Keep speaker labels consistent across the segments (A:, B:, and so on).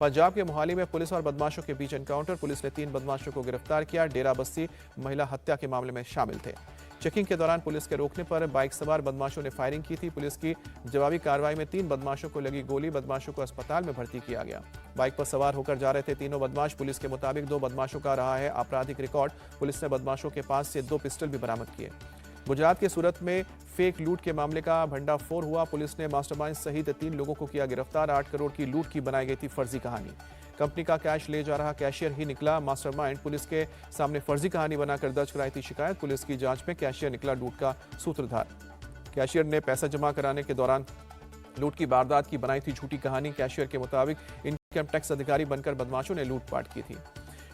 A: पंजाब के मोहाली में पुलिस और बदमाशों के बीच एनकाउंटर। पुलिस ने 3 बदमाशों को गिरफ्तार किया। डेरा बस्ती महिला हत्या के मामले में शामिल थे। चेकिंग के दौरान पुलिस के रोकने पर बाइक सवार बदमाशों ने फायरिंग की थी। पुलिस की जवाबी कार्रवाई में 3 बदमाशों को लगी गोली। बदमाशों को अस्पताल में भर्ती किया गया। बाइक पर सवार होकर जा रहे थे तीनों बदमाश। पुलिस के मुताबिक 2 बदमाशों का रहा है आपराधिक रिकॉर्ड। पुलिस ने बदमाशों के पास से 2 पिस्टल भी बरामद किए। गुजरात के सूरत में फेक लूट के मामले का भंडाफोड़ हुआ। पुलिस ने मास्टरमाइंड सहित 3 लोगों को किया गिरफ्तार। 8 करोड़ की लूट की बनाई गई थी फर्जी कहानी। कंपनी का कैश ले जा रहा कैशियर ही निकला मास्टरमाइंड। पुलिस के सामने फर्जी कहानी बनाकर दर्ज कराई थी शिकायत। पुलिस की जांच में कैशियर निकला लूट का सूत्रधार। कैशियर ने पैसा जमा कराने के दौरान लूट की वारदात की बनाई थी झूठी कहानी। कैशियर के मुताबिक इनकम टैक्स अधिकारी बनकर बदमाशों ने लूटपाट की थी।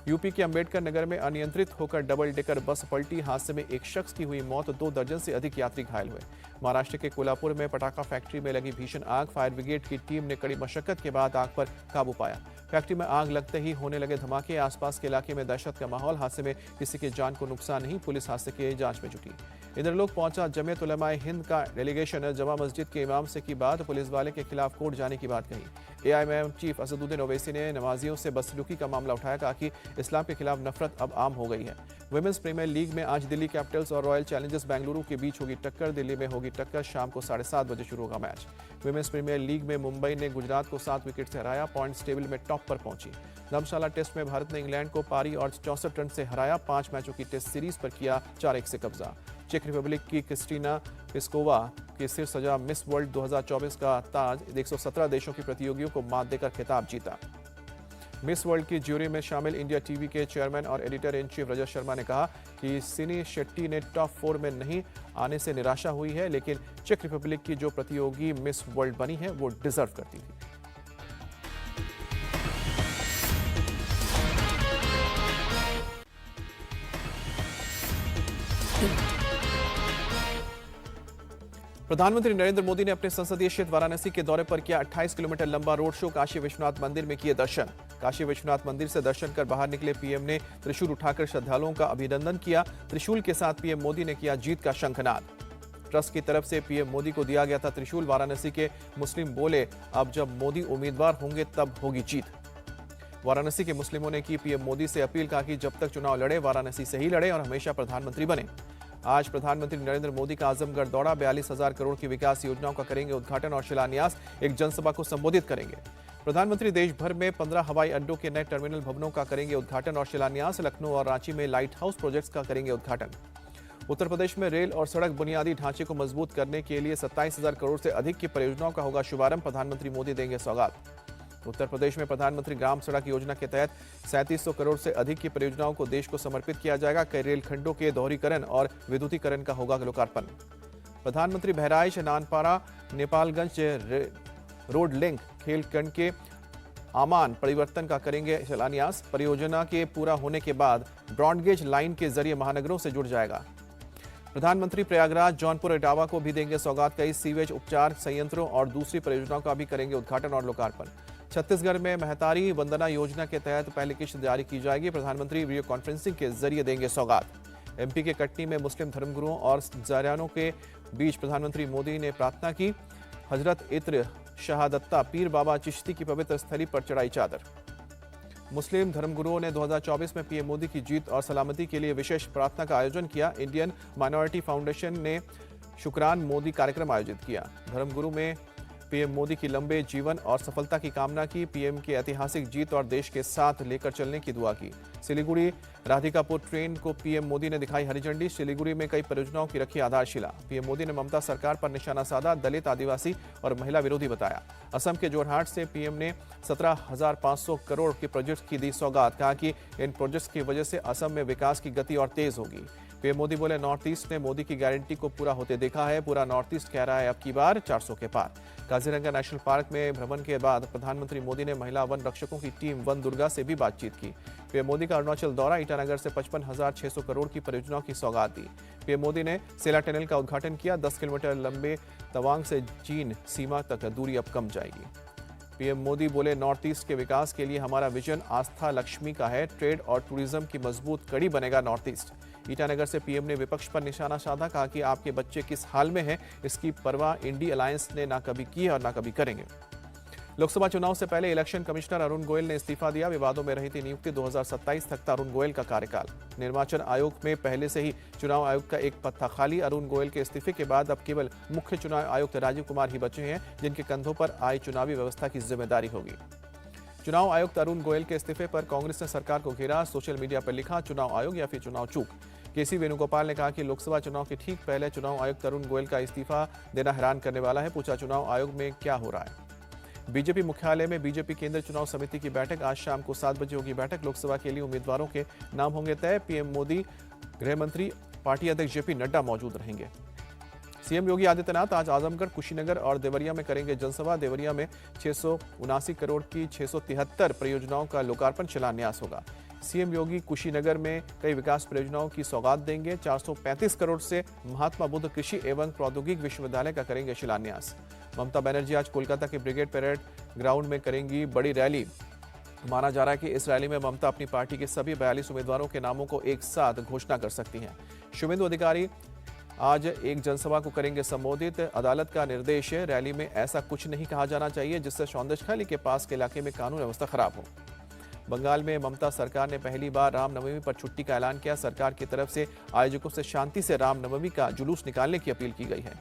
A: यूपी के अंबेडकर नगर में अनियंत्रित होकर डबल डेकर बस पलटी। हादसे में एक शख्स की हुई मौत, 2 दर्जन से अधिक यात्री घायल हुए। महाराष्ट्र के कोल्हापुर में पटाखा फैक्ट्री में लगी भीषण आग। फायर ब्रिगेड की टीम ने कड़ी मशक्कत के बाद आग पर काबू पाया। फैक्ट्री में आग लगते ही होने लगे धमाके। आसपास के इलाके में दहशत का माहौल। हादसे में किसी की जान को नुकसान नहीं। पुलिस हादसे की जांच में जुटी। इंद्रलोक पहुंचा जमीयत उलमाए हिंद का डेलीगेशन। जमा मस्जिद के इमाम से की बात। पुलिस वाले के खिलाफ कोर्ट जाने की बात कही। एआईएमआईएम चीफ असदुद्दीन ओवैसी ने नमाजियों से बदसलूकी का मामला उठाया। कहा कि इस्लाम के खिलाफ नफरत अब आम हो गई है। वुमेन्स प्रीमियर लीग में आज दिल्ली कैपिटल्स और रॉयल चैलेंजर्स बेंगलुरु के बीच होगी टक्कर। दिल्ली में होगी टक्कर। शाम को 7:30 बजे शुरू होगा मैच। वुमेन्स प्रीमियर लीग में मुंबई ने गुजरात को 7 विकेट से हराया। पॉइंट्स टेबल में टॉप पर पहुंची। धर्मशाला टेस्ट में भारत ने इंग्लैंड को पारी और 64 रन से हराया। 5 मैचों की टेस्ट सीरीज पर किया 4-1 से कब्जा। चेक रिपब्लिक की क्रिस्टीना पिस्कोवा के सिर सजा मिस वर्ल्ड 2024 का ताज। 117 देशों की प्रतियोगियों को मात देकर खिताब जीता। मिस वर्ल्ड की ज्यूरी में शामिल इंडिया टीवी के चेयरमैन और editor in chief Rajat Sharma ने कहा कि सिनी शेट्टी ने टॉप 4 में नहीं आने से निराशा हुई है, लेकिन चेक रिपब्लिक की जो प्रतियोगी मिस वर्ल्ड बनी है वो डिजर्व करती थी। प्रधानमंत्री नरेंद्र मोदी ने अपने संसदीय क्षेत्र वाराणसी के दौरे पर किया 28 किलोमीटर लंबा रोड शो। काशी विश्वनाथ मंदिर में किए दर्शन। काशी विश्वनाथ मंदिर से दर्शन कर बाहर निकले पीएम ने त्रिशूल उठाकर श्रद्धालुओं का अभिनंदन किया। त्रिशूल के साथ पीएम मोदी ने किया जीत का शंखनाद। ट्रस्ट की तरफ से पीएम मोदी को दिया गया था त्रिशूल। वाराणसी के मुस्लिम बोले, अब जब मोदी उम्मीदवार होंगे तब होगी जीत। वाराणसी के मुस्लिमों ने की पीएम मोदी से अपील। कहा कि जब तक चुनाव लड़े वाराणसी से ही लड़े और हमेशा प्रधानमंत्री बने। आज प्रधानमंत्री नरेंद्र मोदी का आजमगढ़ दौरा। 42,000 करोड़ की विकास योजनाओं का करेंगे उद्घाटन और शिलान्यास। एक जनसभा को संबोधित करेंगे। प्रधानमंत्री देश भर में 15 हवाई अड्डों के नए टर्मिनल भवनों का करेंगे उद्घाटन और शिलान्यास। लखनऊ और रांची में लाइट हाउस प्रोजेक्ट्स का करेंगे उद्घाटन। उत्तर प्रदेश में रेल और सड़क बुनियादी ढांचे को मजबूत करने के लिए 27,000 करोड़ से अधिक की परियोजनाओं का होगा शुभारंभ। प्रधानमंत्री मोदी देंगे सौगात। उत्तर प्रदेश में प्रधानमंत्री ग्राम सड़क योजना के तहत 3700 करोड़ से अधिक की परियोजनाओं को देश को समर्पित किया जाएगा। कई रेलखंडों के दोहरीकरण और विद्युतीकरण का होगा लोकार्पण। प्रधानमंत्री बहराइच नानपारा नेपालगंज रोड लिंक खेलखंड के आमान परिवर्तन का करेंगे शिलान्यास। परियोजना के पूरा होने के बाद ब्रॉडगेज लाइन के जरिए महानगरों से जुड़ जाएगा। प्रधानमंत्री प्रयागराज जौनपुर इटावा को भी देंगे सौगात। कई सीवेज उपचार संयंत्रों और दूसरी परियोजनाओं का भी करेंगे उद्घाटन और लोकार्पण। छत्तीसगढ़ में महतारी वंदना योजना के तहत पहली किश्त जारी की जाएगी। प्रधानमंत्री वीडियो कॉन्फ्रेंसिंग के जरिए देंगे सौगात। एमपी के कटनी में मुस्लिम धर्मगुरुओं और जायरानों के बीच प्रधानमंत्री मोदी ने प्रार्थना की। हजरत इत्र शहादत्ता पीर बाबा चिश्ती की पवित्र स्थली पर चढ़ाई चादर। मुस्लिम धर्मगुरुओं ने 2024 में पीएम मोदी की जीत और सलामती के लिए विशेष प्रार्थना का आयोजन किया। इंडियन माइनॉरिटी फाउंडेशन ने शुक्रान मोदी कार्यक्रम आयोजित किया। धर्मगुरु में पीएम मोदी की लंबे जीवन और सफलता की कामना की। पीएम की ऐतिहासिक जीत और देश के साथ लेकर चलने की दुआ की। सिलीगुड़ी राधिकापुर ट्रेन को पीएम मोदी ने दिखाई हरी झंडी। सिलीगुड़ी में कई परियोजनाओं की रखी आधारशिला। पीएम मोदी ने ममता सरकार पर निशाना साधा। दलित, आदिवासी और महिला विरोधी बताया। असम के जोरहाट से पीएम ने 17,500 करोड़ के प्रोजेक्ट की दी सौगात। कहा कि इन प्रोजेक्ट्स की वजह से असम में विकास की गति और तेज होगी। पीएम मोदी बोले, नॉर्थ ईस्ट ने मोदी की गारंटी को पूरा होते देखा है। पूरा नॉर्थ ईस्ट कह रहा है अब की बार 400 के पार। काजीरंगा नेशनल पार्क में भ्रमण के बाद प्रधानमंत्री मोदी ने महिला वन रक्षकों की टीम वन दुर्गा से भी बातचीत की। पीएम मोदी का अरुणाचल दौरा। ईटानगर से 55,600 करोड़ की परियोजनाओं की सौगात दी। पीएम मोदी ने सेला टनल का उद्घाटन किया। 10 किलोमीटर लंबे तवांग से चीन सीमा तक दूरी अब कम जाएगी। पीएम मोदी बोले, नॉर्थ ईस्ट के विकास के लिए हमारा विजन आस्था लक्ष्मी का है। ट्रेड और टूरिज्म की मजबूत कड़ी बनेगा नॉर्थ ईस्ट। ईटानगर से पीएम ने विपक्ष पर निशाना साधा। कहा कि आपके बच्चे किस हाल में हैं इसकी परवाह इंडी अलायंस ने ना कभी की है और ना कभी करेंगे। लोकसभा चुनाव से पहले इलेक्शन कमिश्नर अरुण गोयल ने इस्तीफा दिया। विवादों में रही थी नियुक्ति। 2027 तक था अरुण गोयल का कार्यकाल। निर्वाचन आयोग में पहले से ही चुनाव आयुक्त का एक पद था खाली। अरुण गोयल के इस्तीफे के बाद अब केवल मुख्य चुनाव आयुक्त राजीव कुमार ही बचे हैं, जिनके कंधों पर आई चुनावी व्यवस्था की जिम्मेदारी होगी। चुनाव आयुक्त अरुण गोयल के इस्तीफे पर कांग्रेस ने सरकार को घेरा। सोशल मीडिया पर लिखा, चुनाव आयोग या फिर चुनाव चूक। केसी वेणुगोपाल ने कहा कि लोकसभा चुनाव के ठीक पहले चुनाव आयुक्त अरुण गोयल का इस्तीफा देना हैरान करने वाला है। पूछा, चुनाव आयोग में क्या हो रहा है? बीजेपी मुख्यालय में बीजेपी केंद्रीय चुनाव समिति की बैठक। आज शाम को 7 बजे होगी बैठक। लोकसभा के लिए उम्मीदवारों के नाम होंगे तय। पीएम मोदी, गृह मंत्री, पार्टी अध्यक्ष जेपी नड्डा मौजूद रहेंगे। सीएम योगी आदित्यनाथ आज आजमगढ़, कुशीनगर और देवरिया में करेंगे जनसभा। देवरिया में 679 करोड़ की 673 परियोजनाओं का लोकार्पण शिलान्यास होगा। सीएम योगी कुशीनगर में कई विकास परियोजनाओं की सौगात देंगे। 435 करोड़ से महात्मा बुद्ध कृषि एवं प्रौद्योगिकी विश्वविद्यालय का करेंगे शिलान्यास। ममता बनर्जी आज कोलकाता के ब्रिगेड परेड ग्राउंड में करेंगी बड़ी रैली। माना जा रहा है कि इस रैली में ममता अपनी पार्टी के सभी 42 उम्मीदवारों के नामों को एक साथ घोषणा कर सकती हैं। शुभेंदु अधिकारी आज एक जनसभा को करेंगे संबोधित। अदालत का निर्देश है, रैली में ऐसा कुछ नहीं कहा जाना चाहिए जिससे सौंदर्यखाली के पास के इलाके में कानून व्यवस्था खराब हो। बंगाल में ममता सरकार ने पहली बार रामनवमी पर छुट्टी का ऐलान किया। सरकार की तरफ से आयोजकों से शांति से रामनवमी का जुलूस निकालने की अपील की गई है।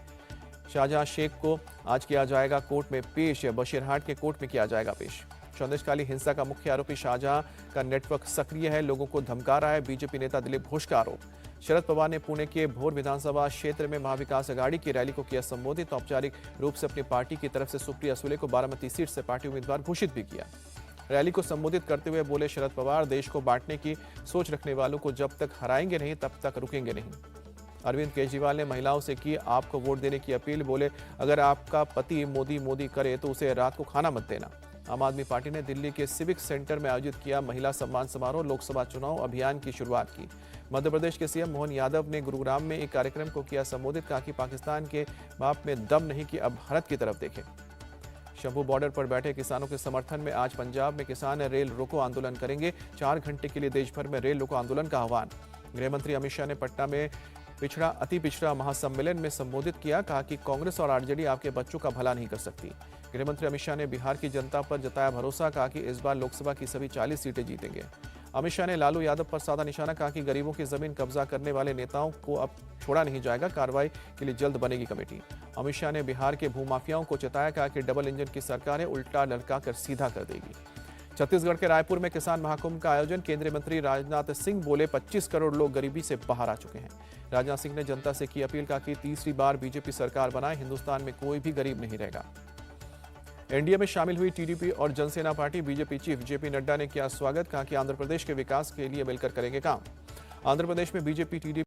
A: शाहजहां शेख को आज किया जाएगा कोर्ट में पेश। बशीरहाट के कोर्ट में किया जाएगा पेश। सौंदर्यशाली हिंसा का मुख्य आरोपी शाहजहां का नेटवर्क सक्रिय है, लोगों को धमका रहा है। बीजेपी नेता दिलीप घोष का आरोप। शरद पवार ने पुणे के भोर विधानसभा क्षेत्र में महाविकास अघाड़ी की रैली को किया संबोधित। औपचारिक रूप से अपनी पार्टी की तरफ से सुप्रिया सुले को बारामती सीट से पार्टी उम्मीदवार घोषित भी किया। रैली को संबोधित करते हुए बोले शरद पवार, देश को बांटने की सोच रखने वालों को जब तक हराएंगे नहीं तब तक रुकेंगे नहीं। अरविंद केजरीवाल ने महिलाओं से की आपको वोट देने की अपील। बोले, अगर आपका पति मोदी मोदी करे तो उसे रात को खाना मत देना। आम आदमी पार्टी ने दिल्ली के सिविक सेंटर में आयोजित किया महिला सम्मान समारोह। लोकसभा चुनाव अभियान की शुरुआत की। मध्य प्रदेश के सीएम मोहन यादव ने गुरुग्राम में एक कार्यक्रम को किया संबोधित। कहा कि पाकिस्तान के बाप में दम नहीं कि अब भारत की तरफ देखें। शंभू बॉर्डर पर बैठे किसानों के समर्थन में आज पंजाब में किसान रेल रोको आंदोलन करेंगे। 4 घंटे के लिए देश भर में रेल रोको आंदोलन का आह्वान। गृह मंत्री अमित शाह ने पटना में पिछड़ा अति पिछड़ा महासम्मेलन में संबोधित किया। कहा कि कांग्रेस और आरजेडी आपके बच्चों का भला नहीं कर सकती। गृह मंत्री अमित शाह ने बिहार की जनता पर जताया भरोसा। कहा कि इस बार लोकसभा की सभी 40 सीटें जीतेंगे। अमित शाह ने लालू यादव पर साधा निशाना। कहा कि गरीबों की जमीन कब्जा करने वाले नेताओं को अब छोड़ा नहीं जाएगा। कार्रवाई के लिए जल्द बनेगी कमेटी। अमित शाह ने बिहार के भूमाफियाओं को चेताया। कहा कि डबल इंजन की सरकार है, उल्टा लटका कर सीधा कर देगी। छत्तीसगढ़ के रायपुर में किसान महाकुंभ का आयोजन। केंद्रीय मंत्री राजनाथ सिंह बोले 25 करोड़ लोग गरीबी से बाहर आ चुके हैं। राजनाथ सिंह ने जनता से की अपील। कहा कि तीसरी बार बीजेपी सरकार बनाए, हिंदुस्तान में कोई भी गरीब नहीं रहेगा। एनडीए में शामिल हुई टीडीपी और Jana Sena party. BJP chief JP Nadda ने किया स्वागत। कहा कि आंध्र प्रदेश के विकास के लिए मिलकर करेंगे काम। आंध्र प्रदेश में बीजेपी टीडीपी